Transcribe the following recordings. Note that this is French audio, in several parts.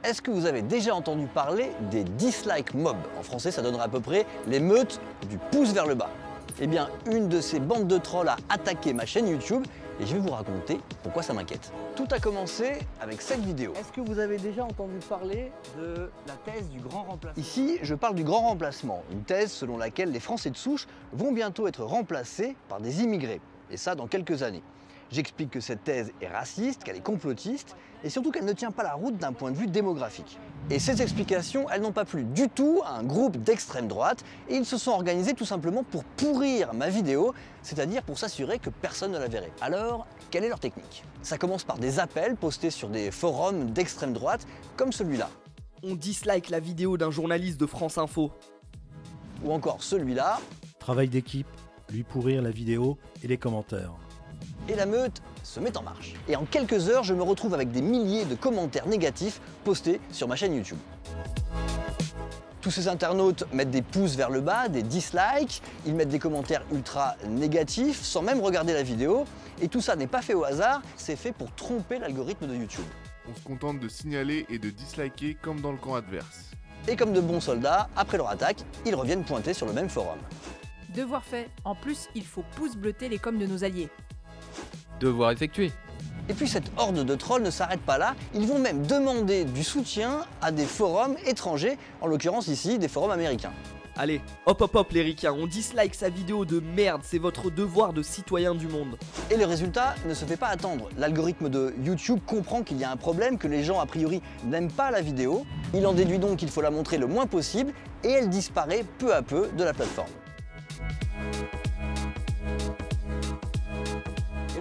Est-ce que vous avez déjà entendu parler des dislike mobs? En français, ça donnerait à peu près l'émeute du pouce vers le bas. Eh bien, une de ces bandes de trolls a attaqué ma chaîne YouTube et je vais vous raconter pourquoi ça m'inquiète. Tout a commencé avec cette vidéo. Est-ce que vous avez déjà entendu parler de la thèse du grand remplacement? Ici, je parle du grand remplacement, une thèse selon laquelle les Français de souche vont bientôt être remplacés par des immigrés, et ça dans quelques années. J'explique que cette thèse est raciste, qu'elle est complotiste et surtout qu'elle ne tient pas la route d'un point de vue démographique. Et ces explications, elles n'ont pas plu du tout à un groupe d'extrême droite et ils se sont organisés tout simplement pour pourrir ma vidéo, c'est-à-dire pour s'assurer que personne ne la verrait. Alors, quelle est leur technique? Ça commence par des appels postés sur des forums d'extrême droite comme celui-là. On dislike la vidéo d'un journaliste de France Info. Ou encore celui-là. Travail d'équipe, lui pourrir la vidéo et les commentaires. Et la meute se met en marche. Et en quelques heures, je me retrouve avec des milliers de commentaires négatifs postés sur ma chaîne YouTube. Tous ces internautes mettent des pouces vers le bas, des dislikes, ils mettent des commentaires ultra négatifs sans même regarder la vidéo. Et tout ça n'est pas fait au hasard, c'est fait pour tromper l'algorithme de YouTube. On se contente de signaler et de disliker comme dans le camp adverse. Et comme de bons soldats, après leur attaque, ils reviennent pointer sur le même forum. Devoir fait. En plus, il faut pouce bleuter les coms de nos alliés. Devoir effectué. Et puis cette horde de trolls ne s'arrête pas là, ils vont même demander du soutien à des forums étrangers, en l'occurrence ici des forums américains. Allez, hop hop hop les ricains, on dislike sa vidéo de merde, c'est votre devoir de citoyen du monde. Et le résultat ne se fait pas attendre. L'algorithme de YouTube comprend qu'il y a un problème, que les gens a priori n'aiment pas la vidéo. Il en déduit donc qu'il faut la montrer le moins possible et elle disparaît peu à peu de la plateforme.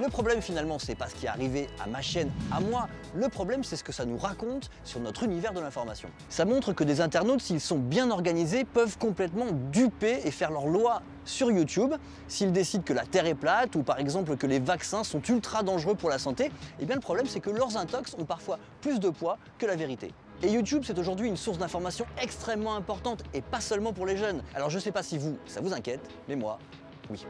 Le problème finalement, c'est pas ce qui est arrivé à ma chaîne, à moi. Le problème, c'est ce que ça nous raconte sur notre univers de l'information. Ça montre que des internautes, s'ils sont bien organisés, peuvent complètement duper et faire leur loi sur YouTube. S'ils décident que la Terre est plate ou par exemple que les vaccins sont ultra dangereux pour la santé, eh bien le problème, c'est que leurs intox ont parfois plus de poids que la vérité. Et YouTube, c'est aujourd'hui une source d'information extrêmement importante et pas seulement pour les jeunes. Alors je sais pas si vous, ça vous inquiète, mais moi, oui.